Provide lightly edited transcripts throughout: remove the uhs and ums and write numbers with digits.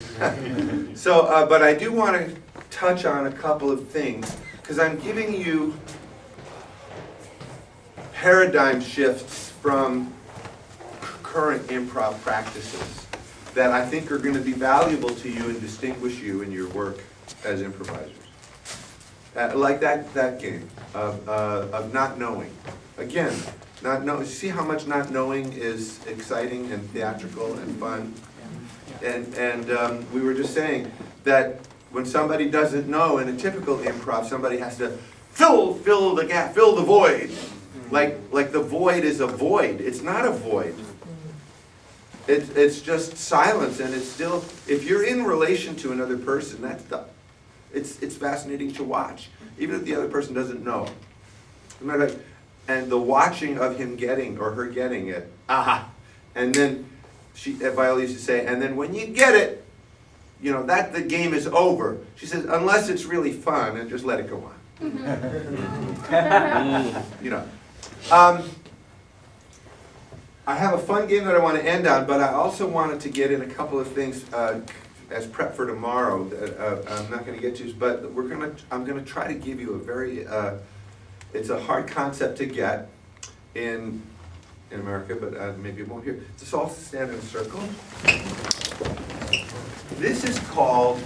So, but I do want to touch on a couple of things, because I'm giving you paradigm shifts from current improv practices that I think are going to be valuable to you and distinguish you in your work as improvisers. Like that game of not knowing. Again, not know. See how much not knowing is exciting and theatrical and fun. And we were just saying that when somebody doesn't know in a typical improv, somebody has to fill the gap, fill the void. Like the void is a void. It's not a void. It's just silence, and it's still. If you're in relation to another person, it's fascinating to watch, even if the other person doesn't know. And the watching of him getting or her getting it, and then Viola used to say, and then when you get it, you know that the game is over. She says, unless it's really fun, and just let it go on. You know. I have a fun game that I want to end on, but I also wanted to get in a couple of things as prep for tomorrow that I'm not going to get to, but I'm going to try to give you a very, it's a hard concept to get in America, but maybe it won't here. Just all stand in a circle. This is called,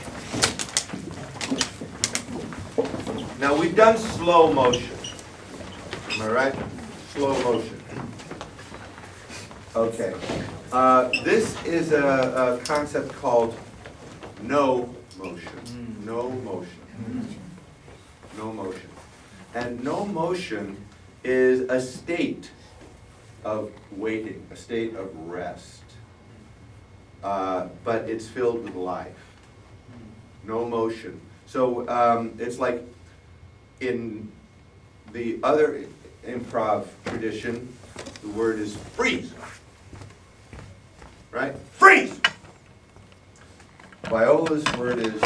now we've done slow motion, am I right? Slow motion. Okay. This is a concept called no motion. No motion. No motion. And no motion is a state of waiting, a state of rest. But it's filled with life. No motion. So it's like in the other improv tradition, the word is freeze. Right? Freeze! Viola's word is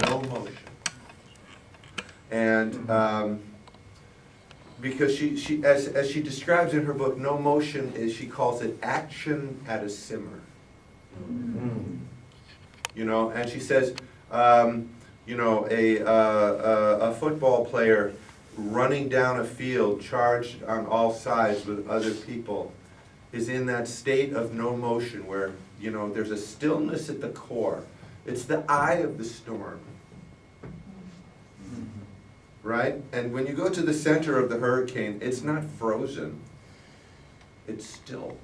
no motion. And because she as she describes in her book, no motion is, she calls it action at a simmer. You know, and she says, you know, a football player running down a field charged on all sides with other people is in that state of no motion where, you know, there's a stillness at the core. It's the eye of the storm. Right? And when you go to the center of the hurricane, it's not frozen. It's still.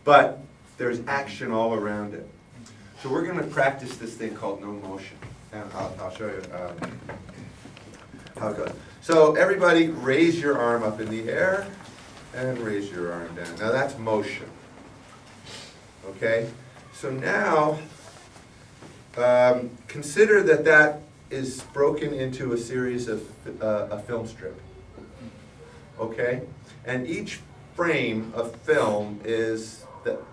But there's action all around it. So we're going to practice this thing called no motion. And I'll show you how it goes. So everybody raise your arm up in the air. And raise your arm down. Now that's motion. Okay? So now, consider that is broken into a series of a film strip. Okay? And each frame of film is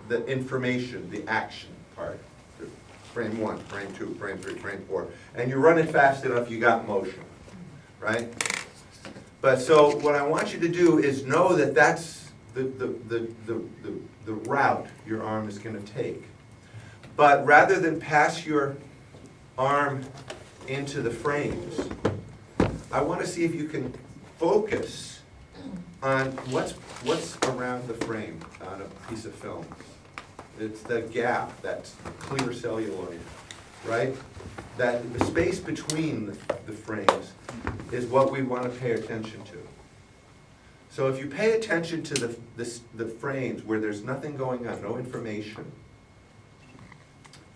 the information, the action part. Frame 1, frame 2, frame 3, frame 4. And you run it fast enough, you got motion. Right? But so what I want you to do is know that that's the route your arm is going to take. But rather than pass your arm into the frames, I want to see if you can focus on what's around the frame on a piece of film. It's the gap, that's clear celluloid, right? That the space between the frames is what we want to pay attention to. So if you pay attention to the frames where there's nothing going on, no information,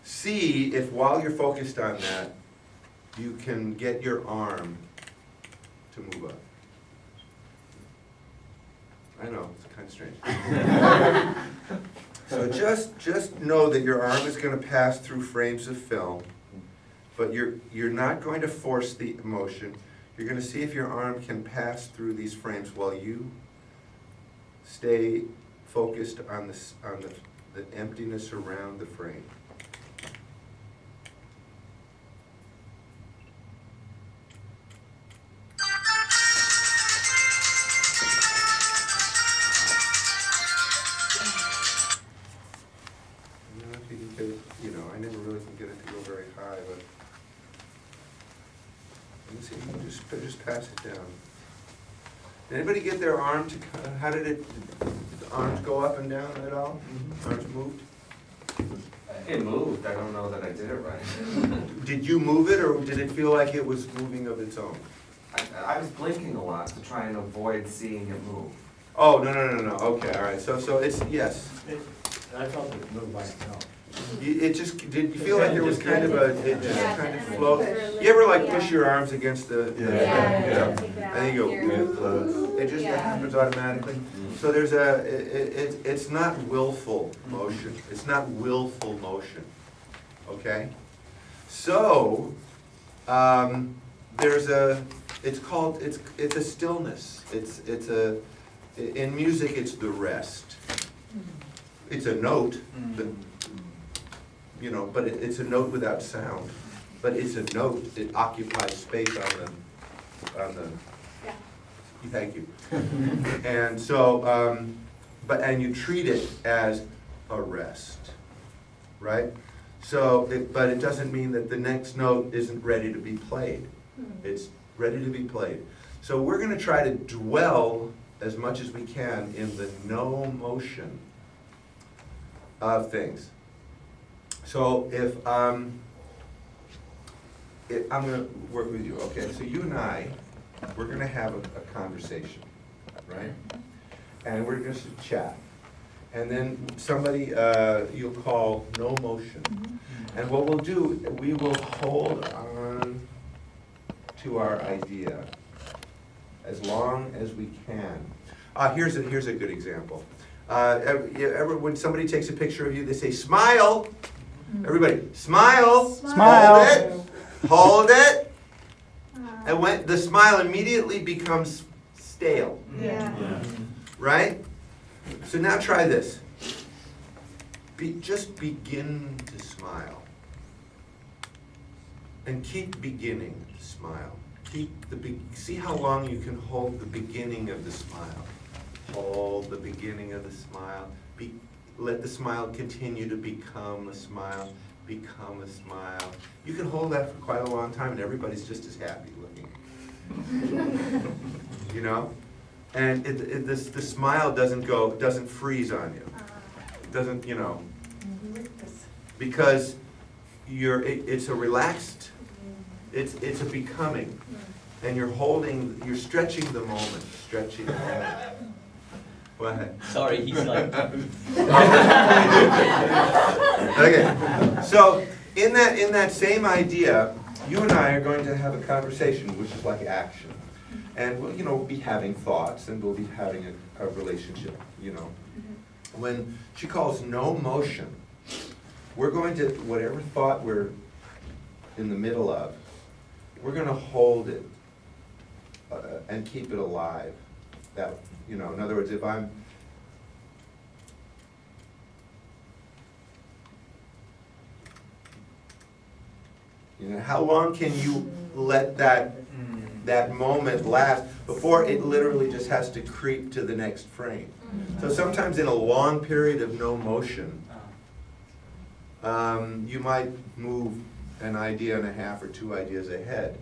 see if while you're focused on that, you can get your arm to move up. I know, it's kind of strange. So just know that your arm is going to pass through frames of film, but you're not going to force the motion. You're going to see if your arm can pass through these frames while you stay focused on the emptiness around the frame. I don't know if you can can get it to go very high, but you can see, you can just pass it down. Did anybody get their arm to, how did the arms go up and down at all? Arms moved? It moved, I don't know that I did it right. Did you move it, or did it feel like it was moving of its own? I was blinking a lot to try and avoid seeing it move. Oh, no, okay, all right, so it's, yes. I felt it moved by itself. It just, did you feel like there was kind of a, it just kind of flowed? You ever like push your arms against the? Yeah. I think it just happens automatically. So there's it's not willful motion, it's not willful motion, okay? So, there's it's a stillness, in music it's the rest. It's a note, but it's a note without sound. But it's a note, it occupies space on the. Thank you. And so, and you treat it as a rest, right? So, but it doesn't mean that the next note isn't ready to be played. It's ready to be played. So we're going to try to dwell as much as we can in the no motion of things. So if I'm going to work with you, okay? So you and I, we're going to have a conversation, right? And we're going to chat. And then somebody you'll call no motion. And what we'll do, we will hold on to our idea as long as we can. Here's a good example. When somebody takes a picture of you, they say, smile. Everybody, smile. Smile. Hold it. And when the smile immediately becomes stale. Right? So now try this. Just begin to smile. And keep beginning to smile. See how long you can hold the beginning of the smile. Hold the beginning of the smile. Let the smile continue to become a smile. Become a smile. You can hold that for quite a long time and everybody's just as happy looking. You know? And the smile doesn't freeze on you. It doesn't, because it's a relaxed, it's a becoming. And you're stretching the moment, Go ahead. Sorry, he's like. Okay, so in that same idea, you and I are going to have a conversation, which is like action. And we'll be having thoughts, and we'll be having a relationship, When she calls no motion, we're going to, whatever thought we're in the middle of, we're going to hold it and keep it alive. That, in other words, if I'm, how long can you let that moment last before it literally just has to creep to the next frame? So sometimes in a long period of no motion, you might move an idea and a half or two ideas ahead,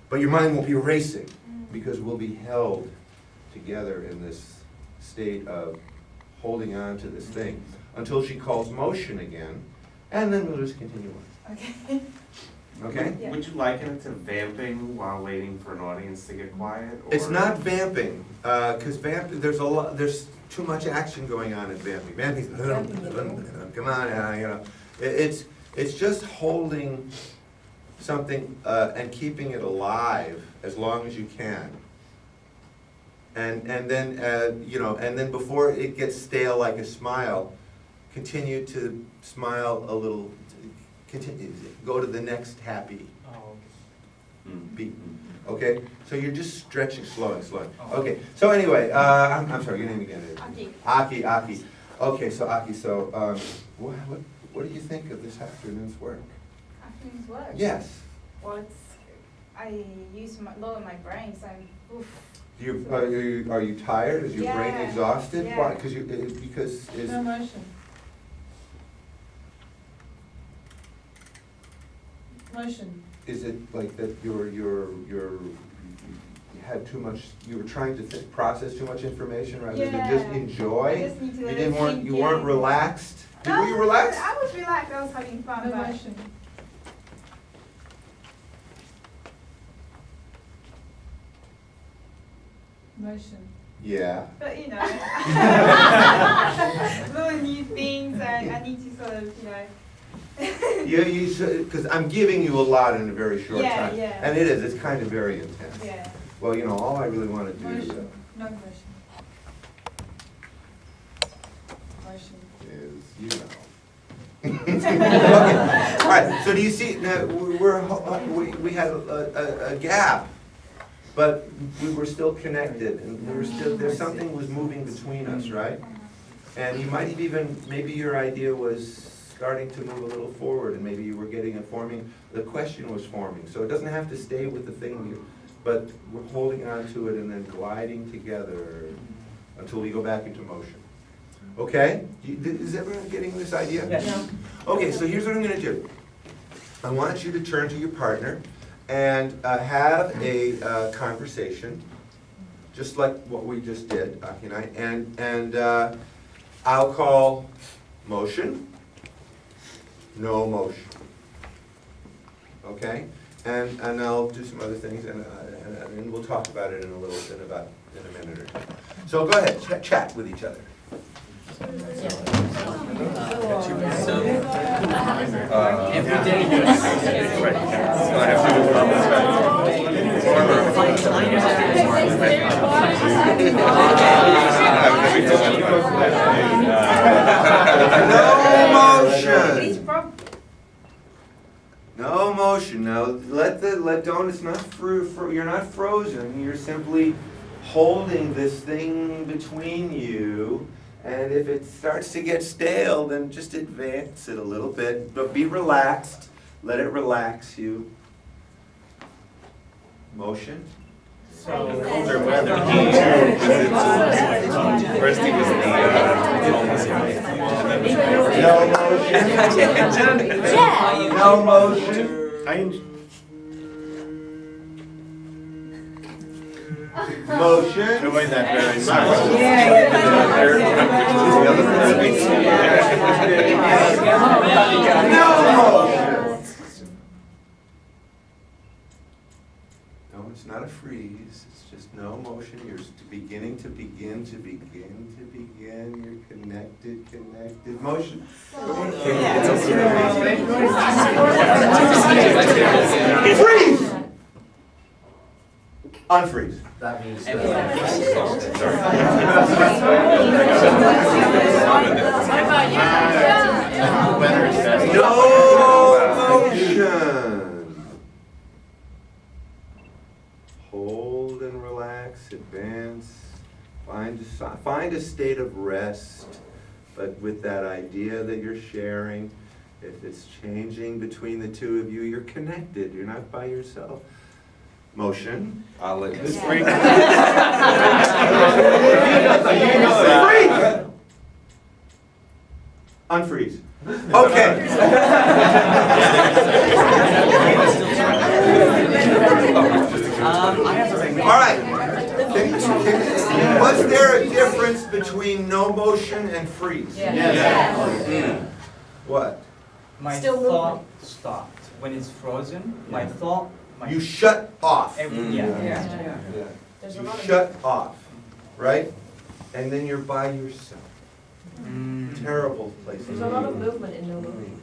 but your mind won't be racing because we'll be held together in this state of holding on to this thing until she calls motion again, and then we'll just continue on. Okay. Okay? Yeah. Would you liken it to vamping while waiting for an audience to get quiet? Or? It's not vamping, because there's too much action going on in vamping. Vamping's, come on, It's just holding something and keeping it alive as long as you can. And then before it gets stale like a smile, continue to smile a little. Go to the next happy beat. Okay, so you're just stretching, slowing. Okay, so anyway, I'm sorry, your name again? Aki. Okay, so Aki, what do you think of this afternoon's work? Afternoon's work? Yes. Well, I use lower my brain, so I'm, oof. Are you tired? Is your brain Yeah. exhausted? Yeah. Why? Because No motion. Motion. Is it like that you had too much, you were trying to process too much information rather than just Yeah. enjoy? I just need to You let didn't it want, sink you weren't in. relaxed? No, Were you relaxed? I was relaxed, I was having fun, No but motion. Motion. Yeah. but you know. Little new things, I need to sort of, you know. Because I'm giving you a lot in a very short Yeah, time. yeah. And it's kind of very intense. Yeah. Well, all I really want to do Motion. No motion. Motion. is, Okay. All right, so do you see, now, we had a gap, but we were still connected, and we were still, something was moving between us, right? And you might have even, maybe your idea was starting to move a little forward, and maybe you were getting it forming, the question was forming. So it doesn't have to stay with the thing, but we're holding on to it and then gliding together until we go back into motion. Okay? Is everyone getting this idea? Yes. Okay, so here's what I'm gonna do. I want you to turn to your partner and have a conversation, just like what we just did, Aki and I, and I'll call motion, no motion. Okay? And I'll do some other things, and we'll talk about it in a little bit, in a minute or two. So go ahead, chat with each other. No motion. No motion. Now don't. It's not you're not frozen. You're simply holding this thing between you. And if it starts to get stale, then just advance it a little bit, but be relaxed. Let it relax you. Motion. So colder weather. First he was No motion. Motion. Enjoyed that very much. No motion. No, it's not a freeze. It's just no motion. You're beginning to begin. You're connected. Motion. Freeze. Unfreeze. That means. No motion. Hold and relax, advance. Find a state of rest, but with that idea that you're sharing. If it's changing between the two of you, you're connected. You're not by yourself. Motion. I'll let this break. Freeze! Unfreeze. Okay. All right. Was there a difference between no motion and freeze? Yes. What? My Still thought stopped. When it's frozen, my thought, You shut off. yeah. You shut off, right? And then you're by yourself. Terrible place. There's a lot of movement in no movement.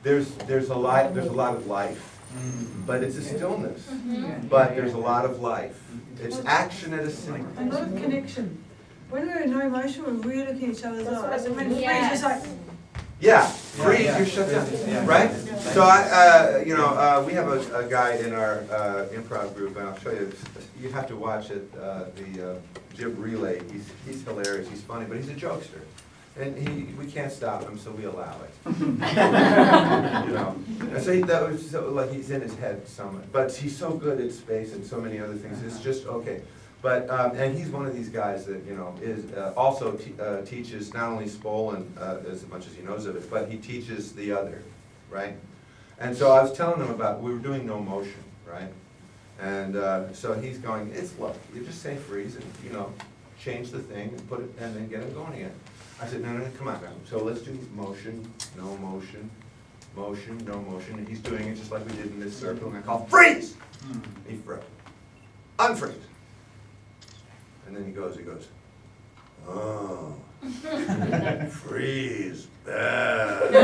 There's a lot of life, but it's a stillness. But there's a lot of life. It's action at a single. A lot of connection. When we're in no emotion, we're really looking at each other's eyes. And when Yes. freeze, it's like, Yeah, freeze, you're shut down, right? So we have a guy in our improv group, and I'll show you. You have to watch it. The Jib Relay. He's hilarious. He's funny, but he's a jokester, and we can't stop him, so we allow it. And so he's in his head so much, but he's so good at space and so many other things. It's just okay. But and he's one of these guys that is also teaches not only Spolin as much as he knows of it, but he teaches the other, right? And so I was telling him about, we were doing no motion, right? And so he's going, look, you just say freeze and, change the thing and put it, and then get it going again. I said, no, come on, so let's do motion, no motion, motion, no motion. And he's doing it just like we did in this circle, and I call, freeze! He froze. Unfreeze. And then he goes, oh, freeze, bad.